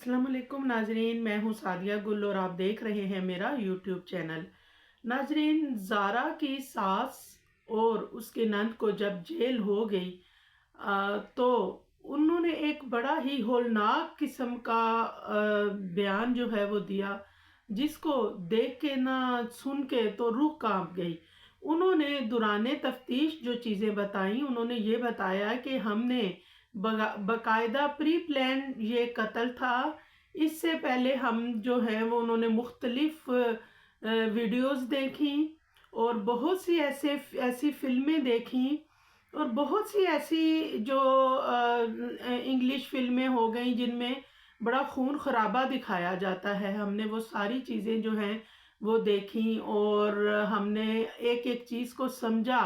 अस्सलाम वालेकुम नाजरीन, मैं हूँ सादिया गुल और आप देख रहे हैं मेरा यूट्यूब चैनल। नाजरीन, ज़ारा की सास और उसके नंद को जब जेल हो गई तो उन्होंने एक बड़ा ही होलनाक किस्म का बयान जो है वो दिया, जिसको देख के ना सुन के तो रूह कांप गई। उन्होंने दुराने तफ्तीश जो चीज़ें बताई, उन्होंने ये बताया कि हमने बकायदा प्री प्लान ये कत्ल था। इससे पहले हम जो है वो उन्होंने मुख्तलिफ वीडियोस देखी और बहुत सी ऐसी फिल्में देखी और बहुत सी ऐसी जो इंग्लिश फिल्में हो गई जिनमें बड़ा खून खराबा दिखाया जाता है। हमने वो सारी चीज़ें जो हैं वो देखी और हमने एक एक चीज़ को समझा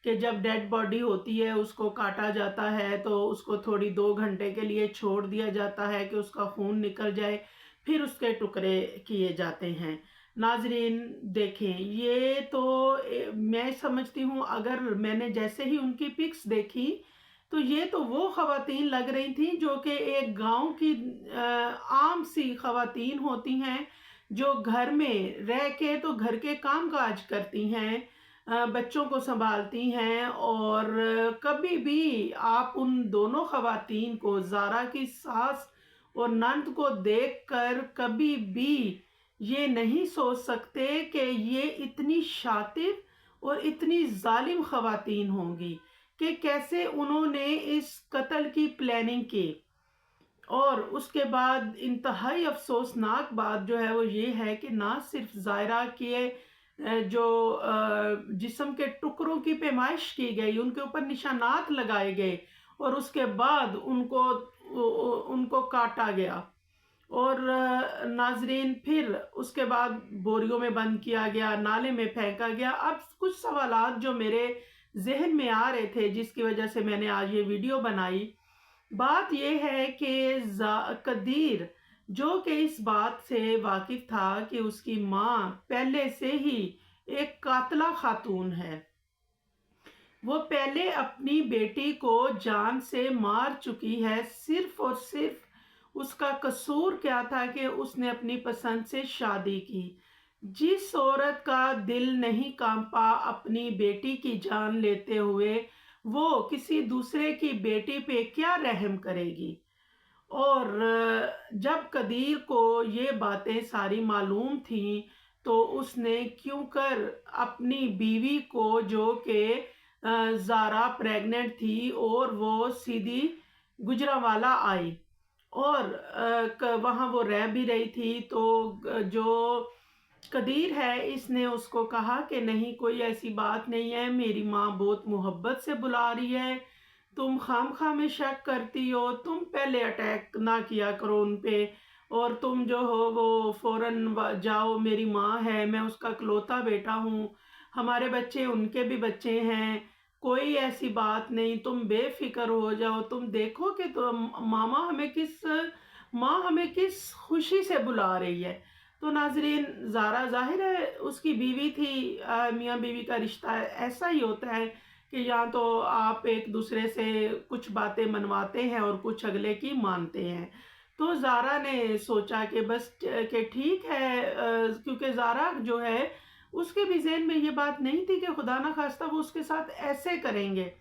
कि जब डेड बॉडी होती है उसको काटा जाता है तो उसको थोड़ी 2 घंटे के लिए छोड़ दिया जाता है कि उसका खून निकल जाए, फिर उसके टुकड़े किए जाते हैं। नाजरीन देखें, ये तो मैं समझती हूँ, अगर मैंने जैसे ही उनकी पिक्स देखी तो ये तो वो खवातीन लग रही थी जो कि एक गांव की आम सी खवातीन होती हैं, जो घर में रह के तो घर के काम काज करती हैं, बच्चों को संभालती हैं। और कभी भी आप उन दोनों खवातीन को, ज़ारा की सास और नंद को देखकर कभी भी ये नहीं सोच सकते कि ये इतनी शातिर और इतनी जालिम खवातीन होंगी कि कैसे उन्होंने इस कत्ल की प्लानिंग की। और उसके बाद इंतहाई अफसोसनाक बात जो है वो ये है कि ना सिर्फ ज़ायरा के जो जिस्म के टुकड़ों की पैमाइश की गई, उनके ऊपर निशानात लगाए गए और उसके बाद उनको उनको काटा गया और नाजरीन फिर उसके बाद बोरियों में बंद किया गया, नाले में फेंका गया। अब कुछ सवालात जो मेरे जहन में आ रहे थे, जिसकी वजह से मैंने आज ये वीडियो बनाई। बात यह है कि कदीर जो कि इस बात से वाकिफ था कि उसकी माँ पहले से ही एक कातला खातून है, वो पहले अपनी बेटी को जान से मार चुकी है। सिर्फ और सिर्फ उसका कसूर क्या था कि उसने अपनी पसंद से शादी की। जिस औरत का दिल नहीं कांपा अपनी बेटी की जान लेते हुए, वो किसी दूसरे की बेटी पे क्या रहम करेगी। और जब कदीर को ये बातें सारी मालूम थी तो उसने क्यों कर अपनी बीवी को, जो कि ज़ारा प्रेग्नेंट थी और वो सीधी गुजरांवाला आई और वहाँ वो रह भी रही थी, तो जो कदीर है इसने उसको कहा कि नहीं, कोई ऐसी बात नहीं है, मेरी माँ बहुत मोहब्बत से बुला रही है, तुम खामखा में शक करती हो, तुम पहले अटैक ना किया करो उन पे और तुम जो हो वो फौरन जाओ, मेरी माँ है, मैं उसका इकलौता बेटा हूँ, हमारे बच्चे उनके भी बच्चे हैं, कोई ऐसी बात नहीं, तुम बेफिक्र हो जाओ, तुम देखो कि तुम माँ हमें किस खुशी से बुला रही है। तो नाजरीन, ज़ारा ज़ाहिर है उसकी बीवी थी, मियाँ बीवी का रिश्ता ऐसा ही होता है कि या तो आप एक दूसरे से कुछ बातें मनवाते हैं और कुछ अगले की मानते हैं। तो ज़ारा ने सोचा कि बस कि ठीक है, क्योंकि ज़ारा जो है उसके भी ज़हन में ये बात नहीं थी कि खुदा ना खास्ता वो उसके साथ ऐसे करेंगे।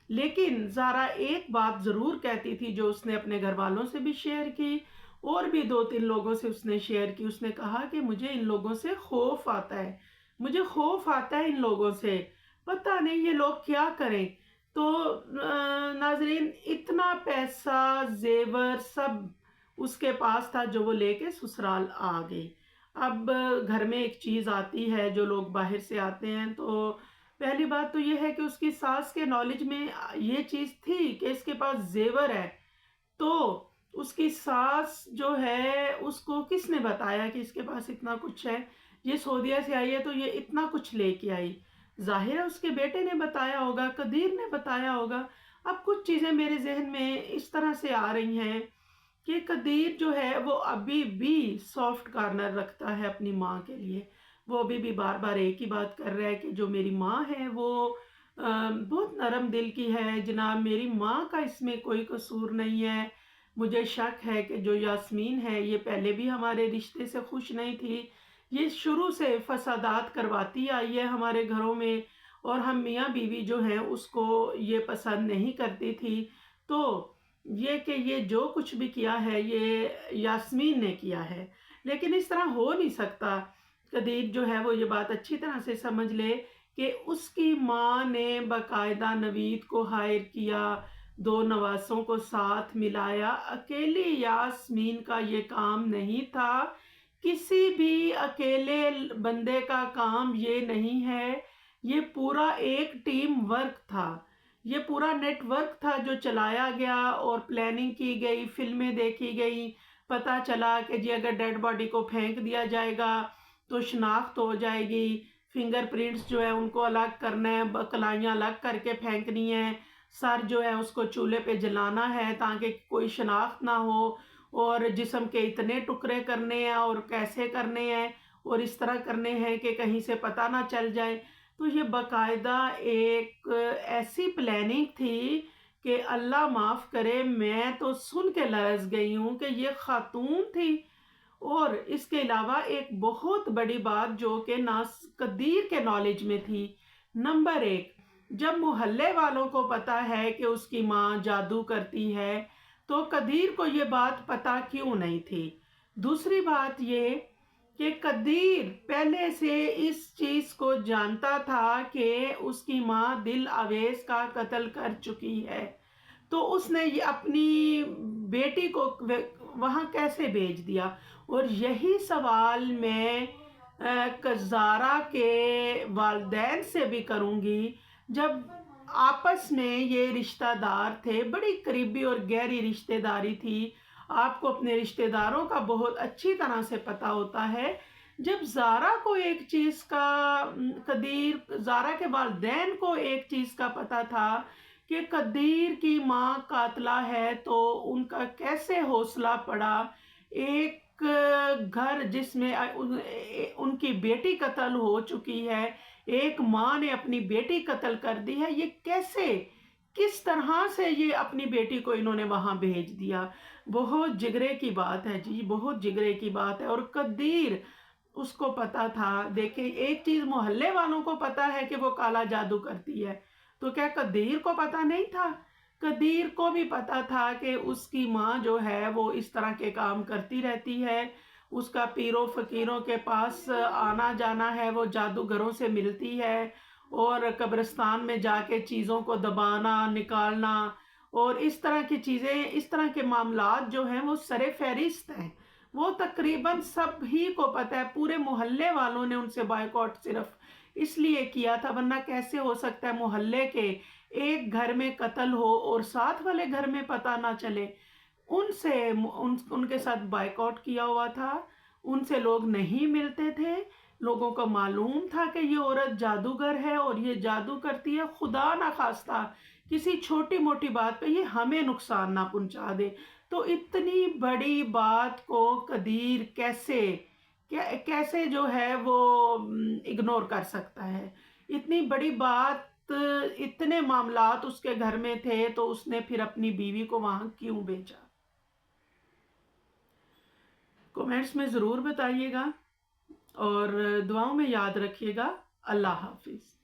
लेकिन ज़ारा एक बात ज़रूर कहती थी जो उसने अपने घर वालों से भी शेयर की और भी 2-3 लोगों से उसने शेयर की। उसने कहा कि मुझे इन लोगों से खौफ आता है, मुझे खौफ आता है इन लोगों से, पता नहीं ये लोग क्या करें। तो नाजरीन, इतना पैसा जेवर सब उसके पास था जो वो लेके ससुराल आ गई। अब घर में एक चीज़ आती है, जो लोग बाहर से आते हैं, तो पहली बात तो ये है कि उसकी सास के नॉलेज में ये चीज़ थी कि इसके पास जेवर है। तो उसकी सास जो है उसको किसने बताया कि इसके पास इतना कुछ है, ये सऊदीया से आई है तो ये इतना कुछ लेके आई। जाहिर है उसके बेटे ने बताया होगा, कदीर ने बताया होगा। अब कुछ चीज़ें मेरे जहन में इस तरह से आ रही हैं कि कदीर जो है वो अभी भी सॉफ्ट कॉर्नर रखता है अपनी माँ के लिए। वो अभी भी बार बार एक ही बात कर रहा है कि जो मेरी माँ है वो बहुत नरम दिल की है जनाब, मेरी माँ का इसमें कोई कसूर नहीं है, مجھے شک ہے کہ جو یاسمین ہے یہ پہلے بھی ہمارے رشتے سے خوش نہیں تھی، یہ شروع سے فسادات کرواتی آئی ہے ہمارے گھروں میں، اور ہم میاں بیوی جو ہیں اس کو یہ پسند نہیں کرتی تھی۔ تو یہ کہ یہ جو کچھ بھی کیا ہے یہ یاسمین نے کیا ہے، لیکن اس طرح ہو نہیں سکتا۔ قدیر جو ہے وہ یہ بات اچھی طرح سے سمجھ لے کہ اس کی ماں نے باقاعدہ نوید کو ہائر کیا، دو نواسوں کو ساتھ ملایا، اکیلی یاسمین کا یہ کام نہیں تھا، کسی بھی اکیلے بندے کا کام یہ نہیں ہے، یہ پورا ایک ٹیم ورک تھا، یہ پورا نیٹ ورک تھا جو چلایا گیا اور پلاننگ کی گئی، فلمیں دیکھی گئی، پتہ چلا کہ جی اگر ڈیڈ باڈی کو پھینک دیا جائے گا تو شناخت ہو جائے گی، فنگر پرنٹس جو ہے ان کو الگ کرنا ہے، کلائیاں الگ کر کے پھینکنی ہے، سر جو ہے اس کو چولہے پہ جلانا ہے تاکہ کوئی شناخت نہ ہو، اور جسم کے اتنے ٹکڑے کرنے ہیں اور کیسے کرنے ہیں اور اس طرح کرنے ہیں کہ کہیں سے پتہ نہ چل جائے۔ تو یہ باقاعدہ ایک ایسی پلاننگ تھی کہ اللہ معاف کرے، میں تو سن کے لرز گئی ہوں کہ یہ خاتون تھی۔ اور اس کے علاوہ ایک بہت بڑی بات جو کہ قدیر کے نالج میں تھی، نمبر ایک، جب محلے والوں کو پتا ہے کہ اس کی ماں جادو کرتی ہے تو قدیر کو یہ بات پتا کیوں نہیں تھی؟ دوسری بات یہ کہ قدیر پہلے سے اس چیز کو جانتا تھا کہ اس کی ماں دل آویز کا قتل کر چکی ہے، تو اس نے یہ اپنی بیٹی کو وہاں کیسے بھیج دیا؟ اور یہی سوال میں زارا کے والدین سے بھی کروں گی۔ جب آپس میں یہ رشتہ دار تھے، بڑی قریبی اور گہری رشتہ داری تھی، آپ کو اپنے رشتہ داروں کا بہت اچھی طرح سے پتہ ہوتا ہے، جب زارا کو ایک چیز کا زارا کے والدین کو ایک چیز کا پتہ تھا کہ قدیر کی ماں قاتلہ ہے، تو ان کا کیسے حوصلہ پڑا، ایک گھر جس میں ان کی بیٹی قتل ہو چکی ہے، ایک ماں نے اپنی بیٹی قتل کر دی ہے، یہ کیسے، کس طرح سے یہ اپنی بیٹی کو انہوں نے وہاں بھیج دیا؟ بہت جگرے کی بات ہے جی، بہت جگرے کی بات ہے۔ اور قدیر، اس کو پتا تھا، دیکھیں ایک چیز محلے والوں کو پتا ہے کہ وہ کالا جادو کرتی ہے، تو کیا قدیر کو پتا نہیں تھا؟ قدیر کو بھی پتا تھا کہ اس کی ماں جو ہے وہ اس طرح کے کام کرتی رہتی ہے، اس کا پیروں فقیروں کے پاس آنا جانا ہے، وہ جادوگروں سے ملتی ہے اور قبرستان میں جا کے چیزوں کو دبانا، نکالنا اور اس طرح کی چیزیں، اس طرح کے معاملات جو ہیں وہ سر فہرست ہیں، وہ تقریباً سب ہی کو پتہ ہے، پورے محلے والوں نے ان سے بائیکاٹ صرف اس لیے کیا تھا، ورنہ کیسے ہو سکتا ہے محلے کے ایک گھر میں قتل ہو اور ساتھ والے گھر میں پتہ نہ چلے؟ ان کے ساتھ بائیکاٹ کیا ہوا تھا، ان سے لوگ نہیں ملتے تھے، لوگوں کو معلوم تھا کہ یہ عورت جادوگر ہے اور یہ جادو کرتی ہے، خدا نہ خواستہ کسی چھوٹی موٹی بات پہ یہ ہمیں نقصان نہ پہنچا دے۔ تو اتنی بڑی بات کو قدیر کیسے جو ہے وہ اگنور کر سکتا ہے؟ اتنی بڑی بات، اتنے معاملات اس کے گھر میں تھے، تو اس نے پھر اپنی بیوی کو وہاں کیوں بھیجا؟ کومنٹس میں ضرور بتائیے گا اور دعاؤں میں یاد رکھیے گا۔ اللہ حافظ۔